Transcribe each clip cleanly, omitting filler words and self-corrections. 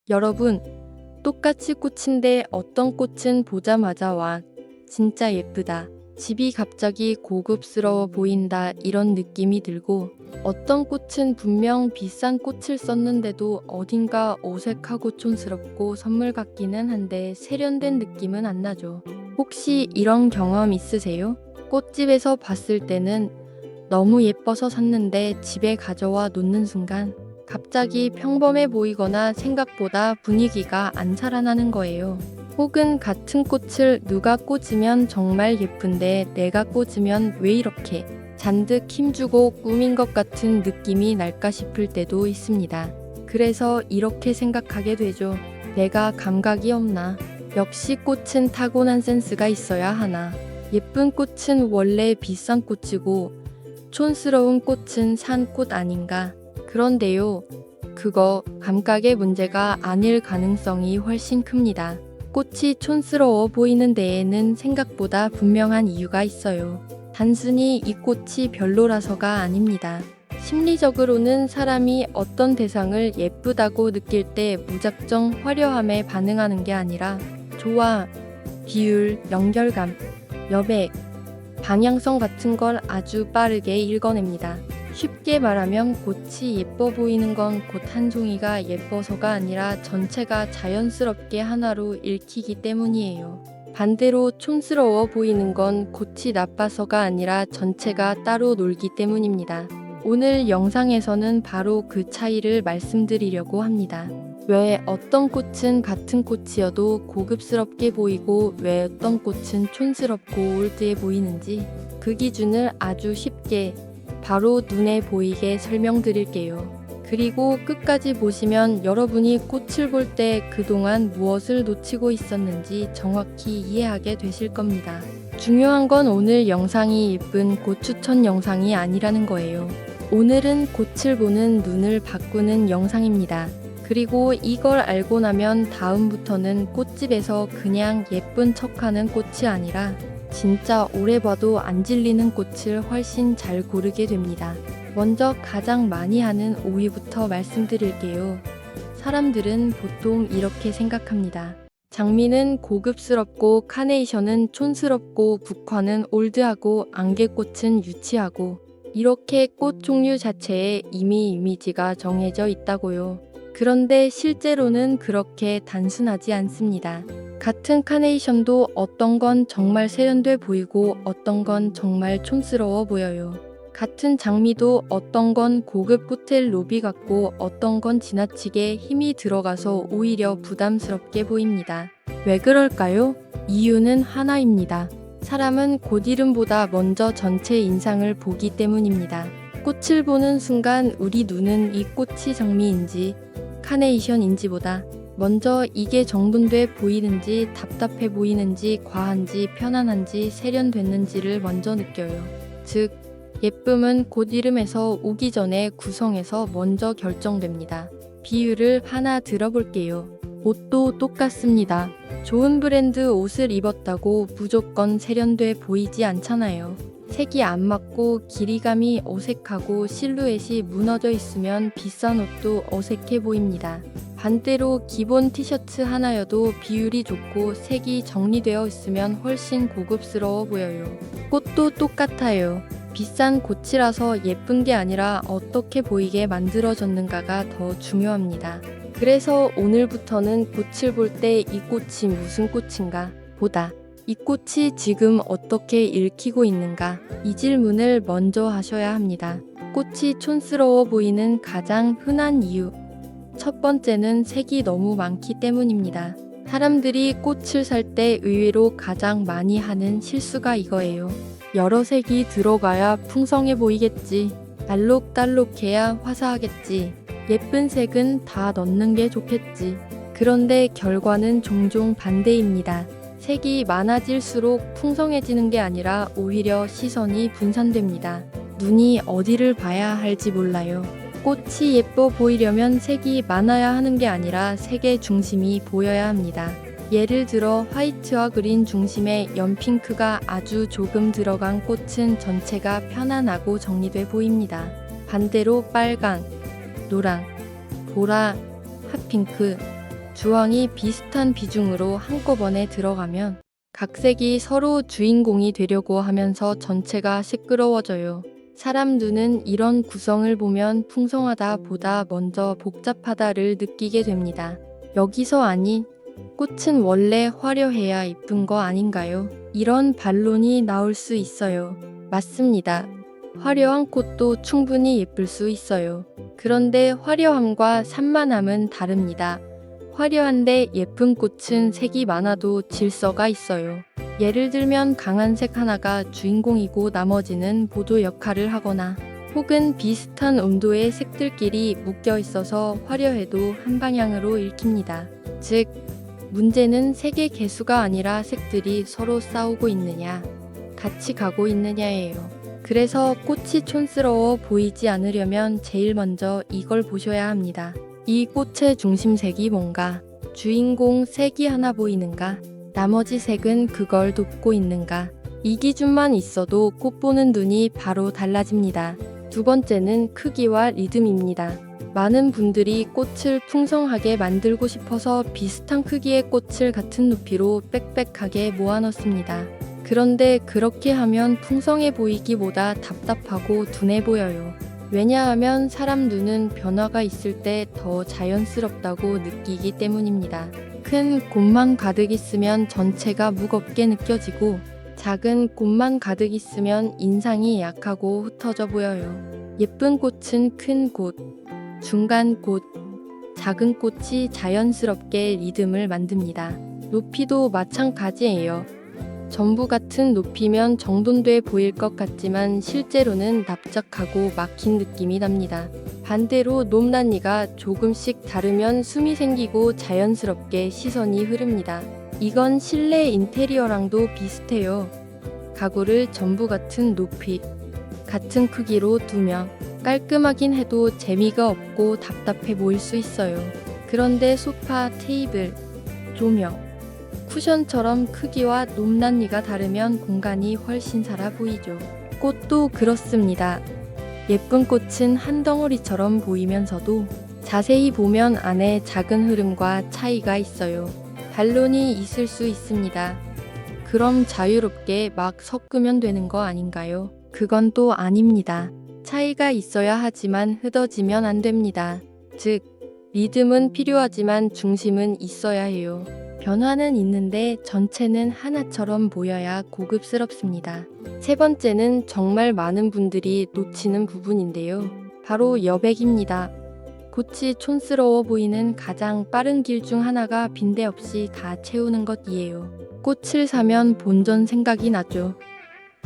여러분, 똑같이 꽃인데 어떤 꽃은 보자마자 와, 진짜 예쁘다. 집이 갑자기 고급스러워 보인다 이런 느낌이 들고 어떤 꽃은 분명 비싼 꽃을 썼는데도 어딘가 어색하고 촌스럽고 선물 같기는 한데 세련된 느낌은 안 나죠. 혹시 이런 경험 있으세요? 꽃집에서 봤을 때는 너무 예뻐서 샀는데 집에 가져와 놓는 순간 갑자기 평범해 보이거나 생각보다 분위기가 안 살아나는 거예요. 혹은 같은 꽃을 누가 꽂으면 정말 예쁜데 내가 꽂으면 왜 이렇게 잔뜩 힘주고 꾸민 것 같은 느낌이 날까 싶을 때도 있습니다. 그래서 이렇게 생각하게 되죠. 내가 감각이 없나? 역시 꽃은 타고난 센스가 있어야 하나? 예쁜 꽃은 원래 비싼 꽃이고 촌스러운 꽃은 산 꽃 아닌가? 그런데요, 그거 감각의 문제가 아닐 가능성이 훨씬 큽니다. 꽃이 촌스러워 보이는 데에는 생각보다 분명한 이유가 있어요. 단순히 이 꽃이 별로라서가 아닙니다. 심리적으로는 사람이 어떤 대상을 예쁘다고 느낄 때 무작정 화려함에 반응하는 게 아니라 조화, 비율, 연결감, 여백, 방향성 같은 걸 아주 빠르게 읽어냅니다. 쉽게 말하면 꽃이 예뻐 보이는 건 꽃 한 종이가 예뻐서가 아니라 전체가 자연스럽게 하나로 읽히기 때문이에요. 반대로 촌스러워 보이는 건 꽃이 나빠서가 아니라 전체가 따로 놀기 때문입니다. 오늘 영상에서는 바로 그 차이를 말씀드리려고 합니다. 왜 어떤 꽃은 같은 꽃이어도 고급스럽게 보이고 왜 어떤 꽃은 촌스럽고 올드해 보이는지 그 기준을 아주 쉽게 바로 눈에 보이게 설명드릴게요. 그리고 끝까지 보시면 여러분이 꽃을 볼 때 그동안 무엇을 놓치고 있었는지 정확히 이해하게 되실 겁니다. 중요한 건 오늘 영상이 예쁜 꽃 추천 영상이 아니라는 거예요. 오늘은 꽃을 보는 눈을 바꾸는 영상입니다. 그리고 이걸 알고 나면 다음부터는 꽃집에서 그냥 예쁜 척하는 꽃이 아니라 진짜 오래 봐도 안 질리는 꽃을 훨씬 잘 고르게 됩니다. 먼저 가장 많이 하는 오해부터 말씀드릴게요. 사람들은 보통 이렇게 생각합니다. 장미는 고급스럽고 카네이션은 촌스럽고 국화는 올드하고 안개꽃은 유치하고 이렇게 꽃 종류 자체에 이미 이미지가 정해져 있다고요. 그런데 실제로는 그렇게 단순하지 않습니다. 같은 카네이션도 어떤 건 정말 세련돼 보이고 어떤 건 정말 촌스러워 보여요. 같은 장미도 어떤 건 고급 호텔 로비 같고 어떤 건 지나치게 힘이 들어가서 오히려 부담스럽게 보입니다. 왜 그럴까요? 이유는 하나입니다. 사람은 꽃 이름보다 먼저 전체 인상을 보기 때문입니다. 꽃을 보는 순간 우리 눈은 이 꽃이 장미인지 카네이션인지보다 먼저 이게 정돈돼 보이는지 답답해 보이는지 과한지 편안한지 세련됐는지를 먼저 느껴요. 즉 예쁨은 꽃 이름에서 오기 전에 구성에서 먼저 결정됩니다. 비유를 하나 들어볼게요. 옷도 똑같습니다. 좋은 브랜드 옷을 입었다고 무조건 세련돼 보이지 않잖아요. 색이 안 맞고 길이감이 어색하고 실루엣이 무너져 있으면 비싼 옷도 어색해 보입니다. 반대로 기본 티셔츠 하나여도 비율이 좋고 색이 정리되어 있으면 훨씬 고급스러워 보여요. 꽃도 똑같아요. 비싼 꽃이라서 예쁜 게 아니라 어떻게 보이게 만들어졌는가가 더 중요합니다. 그래서 오늘부터는 꽃을 볼 때 이 꽃이 무슨 꽃인가 보다 이 꽃이 지금 어떻게 읽히고 있는가 이 질문을 먼저 하셔야 합니다. 꽃이 촌스러워 보이는 가장 흔한 이유 첫 번째는 색이 너무 많기 때문입니다. 사람들이 꽃을 살 때 의외로 가장 많이 하는 실수가 이거예요. 여러 색이 들어가야 풍성해 보이겠지. 알록달록해야 화사하겠지. 예쁜 색은 다 넣는 게 좋겠지. 그런데 결과는 종종 반대입니다. 색이 많아질수록 풍성해지는 게 아니라 오히려 시선이 분산됩니다. 눈이 어디를 봐야 할지 몰라요. 꽃이 예뻐 보이려면 색이 많아야 하는 게 아니라 색의 중심이 보여야 합니다. 예를 들어 화이트와 그린 중심에 연핑크가 아주 조금 들어간 꽃은 전체가 편안하고 정리돼 보입니다. 반대로 빨강, 노랑, 보라, 핫핑크, 주황이 비슷한 비중으로 한꺼번에 들어가면 각 색이 서로 주인공이 되려고 하면서 전체가 시끄러워져요. 사람 눈은 이런 구성을 보면 풍성하다 보다 먼저 복잡하다를 느끼게 됩니다. 여기서 아니, 꽃은 원래 화려해야 이쁜 거 아닌가요? 이런 반론이 나올 수 있어요. 맞습니다. 화려한 꽃도 충분히 예쁠 수 있어요. 그런데 화려함과 산만함은 다릅니다. 화려한데 예쁜 꽃은 색이 많아도 질서가 있어요. 예를 들면 강한 색 하나가 주인공이고 나머지는 보조 역할을 하거나 혹은 비슷한 온도의 색들끼리 묶여 있어서 화려해도 한 방향으로 읽힙니다. 즉, 문제는 색의 개수가 아니라 색들이 서로 싸우고 있느냐, 같이 가고 있느냐예요. 그래서 꽃이 촌스러워 보이지 않으려면 제일 먼저 이걸 보셔야 합니다. 이 꽃의 중심색이 뭔가, 주인공 색이 하나 보이는가, 나머지 색은 그걸 돕고 있는가. 이 기준만 있어도 꽃 보는 눈이 바로 달라집니다. 두 번째는 크기와 리듬입니다. 많은 분들이 꽃을 풍성하게 만들고 싶어서 비슷한 크기의 꽃을 같은 높이로 빽빽하게 모아놓습니다. 그런데 그렇게 하면 풍성해 보이기보다 답답하고 둔해 보여요. 왜냐하면 사람 눈은 변화가 있을 때 더 자연스럽다고 느끼기 때문입니다. 큰 꽃만 가득 있으면 전체가 무겁게 느껴지고 작은 꽃만 가득 있으면 인상이 약하고 흩어져 보여요. 예쁜 꽃은 큰 꽃, 중간 꽃, 작은 꽃이 자연스럽게 리듬을 만듭니다. 높이도 마찬가지예요. 전부 같은 높이면 정돈돼 보일 것 같지만 실제로는 납작하고 막힌 느낌이 납니다. 반대로 높낮이가 조금씩 다르면 숨이 생기고 자연스럽게 시선이 흐릅니다. 이건 실내 인테리어랑도 비슷해요. 가구를 전부 같은 높이, 같은 크기로 두면 깔끔하긴 해도 재미가 없고 답답해 보일 수 있어요. 그런데 소파, 테이블, 조명, 쿠션처럼 크기와 높낮이가 다르면 공간이 훨씬 살아 보이죠. 꽃도 그렇습니다. 예쁜 꽃은 한 덩어리처럼 보이면서도 자세히 보면 안에 작은 흐름과 차이가 있어요. 반론이 있을 수 있습니다. 그럼 자유롭게 막 섞으면 되는 거 아닌가요? 그건 또 아닙니다. 차이가 있어야 하지만 흐더지면 안 됩니다. 즉, 리듬은 필요하지만 중심은 있어야 해요. 변화는 있는데 전체는 하나처럼 보여야 고급스럽습니다. 세 번째는 정말 많은 분들이 놓치는 부분인데요. 바로 여백입니다. 꽃이 촌스러워 보이는 가장 빠른 길 중 하나가 빈대 없이 다 채우는 것이에요. 꽃을 사면 본전 생각이 나죠.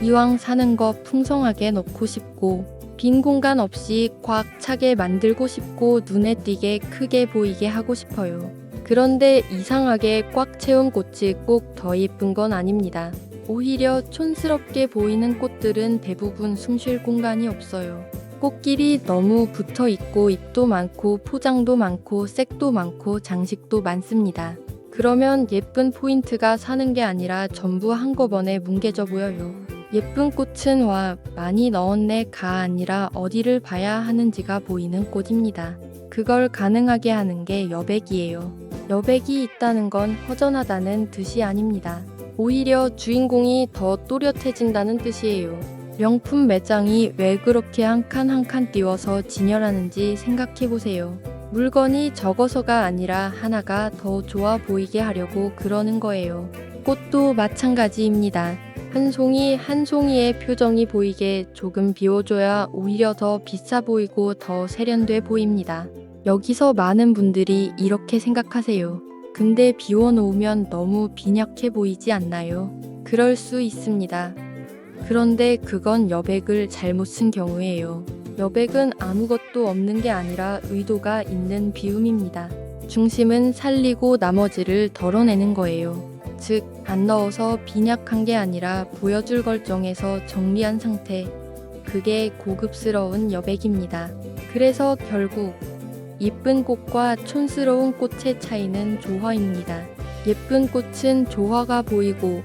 이왕 사는 거 풍성하게 넣고 싶고 빈 공간 없이 꽉 차게 만들고 싶고 눈에 띄게 크게 보이게 하고 싶어요. 그런데 이상하게 꽉 채운 꽃이 꼭 더 예쁜 건 아닙니다. 오히려 촌스럽게 보이는 꽃들은 대부분 숨 쉴 공간이 없어요. 꽃길이 너무 붙어 있고 잎도 많고 포장도 많고 색도 많고 장식도 많습니다. 그러면 예쁜 포인트가 사는 게 아니라 전부 한꺼번에 뭉개져 보여요. 예쁜 꽃은 와 많이 넣었네 가 아니라 어디를 봐야 하는지가 보이는 꽃입니다. 그걸 가능하게 하는 게 여백이에요. 여백이 있다는 건 허전하다는 뜻이 아닙니다. 오히려 주인공이 더 또렷해진다는 뜻이에요. 명품 매장이 왜 그렇게 한 칸 한 칸 띄워서 진열하는지 생각해보세요. 물건이 적어서가 아니라 하나가 더 좋아 보이게 하려고 그러는 거예요. 꽃도 마찬가지입니다. 한 송이 한 송이의 표정이 보이게 조금 비워줘야 오히려 더 비싸 보이고 더 세련돼 보입니다. 여기서 많은 분들이 이렇게 생각하세요. 근데 비워놓으면 너무 빈약해 보이지 않나요? 그럴 수 있습니다. 그런데 그건 여백을 잘못 쓴 경우예요. 여백은 아무것도 없는 게 아니라 의도가 있는 비움입니다. 중심은 살리고 나머지를 덜어내는 거예요. 즉, 안 넣어서 빈약한 게 아니라 보여줄 걸 정해서 정리한 상태. 그게 고급스러운 여백입니다. 그래서 결국 예쁜 꽃과 촌스러운 꽃의 차이는 조화입니다. 예쁜 꽃은 조화가 보이고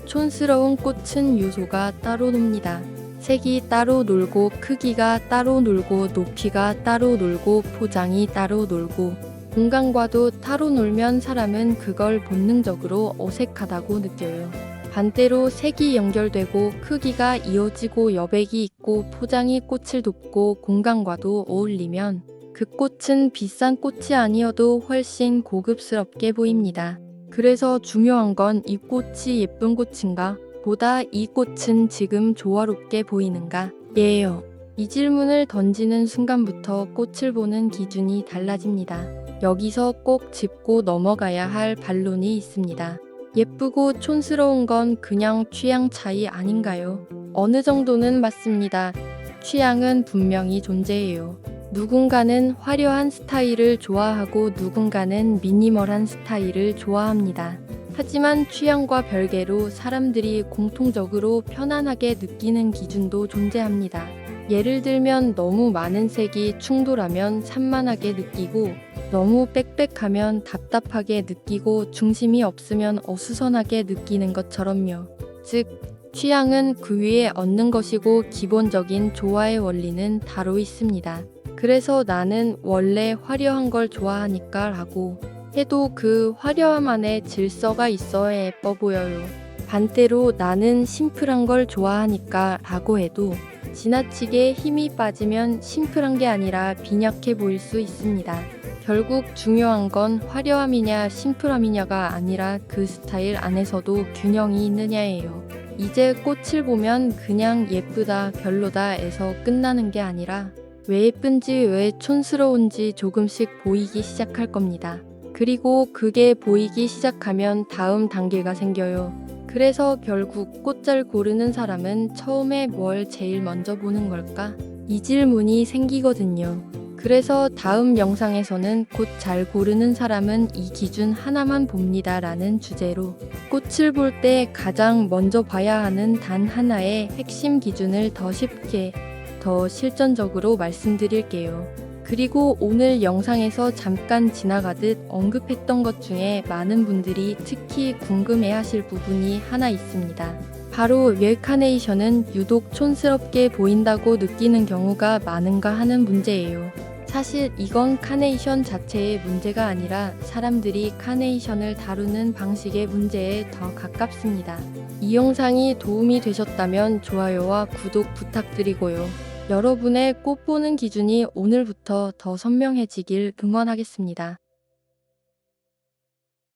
촌스러운 꽃은 요소가 따로 놉니다. 색이 따로 놀고 크기가 따로 놀고 높이가 따로 놀고 포장이 따로 놀고 공간과도 따로 놀면 사람은 그걸 본능적으로 어색하다고 느껴요. 반대로 색이 연결되고 크기가 이어지고 여백이 있고 포장이 꽃을 돋고 공간과도 어울리면 그 꽃은 비싼 꽃이 아니어도 훨씬 고급스럽게 보입니다. 그래서 중요한 건 이 꽃이 예쁜 꽃인가 보다 이 꽃은 지금 조화롭게 보이는가 예요. 이 질문을 던지는 순간부터 꽃을 보는 기준이 달라집니다. 여기서 꼭 짚고 넘어가야 할 반론이 있습니다. 예쁘고 촌스러운 건 그냥 취향 차이 아닌가요? 어느 정도는 맞습니다. 취향은 분명히 존재해요. 누군가는 화려한 스타일을 좋아하고 누군가는 미니멀한 스타일을 좋아합니다. 하지만 취향과 별개로 사람들이 공통적으로 편안하게 느끼는 기준도 존재합니다. 예를 들면 너무 많은 색이 충돌하면 산만하게 느끼고 너무 빽빽하면 답답하게 느끼고 중심이 없으면 어수선하게 느끼는 것처럼요. 즉, 취향은 그 위에 얹는 것이고 기본적인 조화의 원리는 따로 있습니다. 그래서 나는 원래 화려한 걸 좋아하니까 라고 해도 그 화려함 안에 질서가 있어야 예뻐 보여요. 반대로 나는 심플한 걸 좋아하니까 라고 해도 지나치게 힘이 빠지면 심플한 게 아니라 빈약해 보일 수 있습니다. 결국 중요한 건 화려함이냐 심플함이냐가 아니라 그 스타일 안에서도 균형이 있느냐예요. 이제 꽃을 보면 그냥 예쁘다 별로다에서 끝나는 게 아니라 왜 예쁜지 왜 촌스러운지 조금씩 보이기 시작할 겁니다. 그리고 그게 보이기 시작하면 다음 단계가 생겨요. 그래서 결국 꽃 잘 고르는 사람은 처음에 뭘 제일 먼저 보는 걸까? 이 질문이 생기거든요. 그래서 다음 영상에서는 꽃 잘 고르는 사람은 이 기준 하나만 봅니다 라는 주제로 꽃을 볼 때 가장 먼저 봐야 하는 단 하나의 핵심 기준을 더 쉽게, 더 실전적으로 말씀드릴게요. 그리고 오늘 영상에서 잠깐 지나가듯 언급했던 것 중에 많은 분들이 특히 궁금해 하실 부분이 하나 있습니다. 바로 왜 카네이션은 유독 촌스럽게 보인다고 느끼는 경우가 많은가 하는 문제예요. 사실 이건 카네이션 자체의 문제가 아니라 사람들이 카네이션을 다루는 방식의 문제에 더 가깝습니다. 이 영상이 도움이 되셨다면 좋아요와 구독 부탁드리고요. 여러분의 꽃 보는 기준이 오늘부터 더 선명해지길 응원하겠습니다.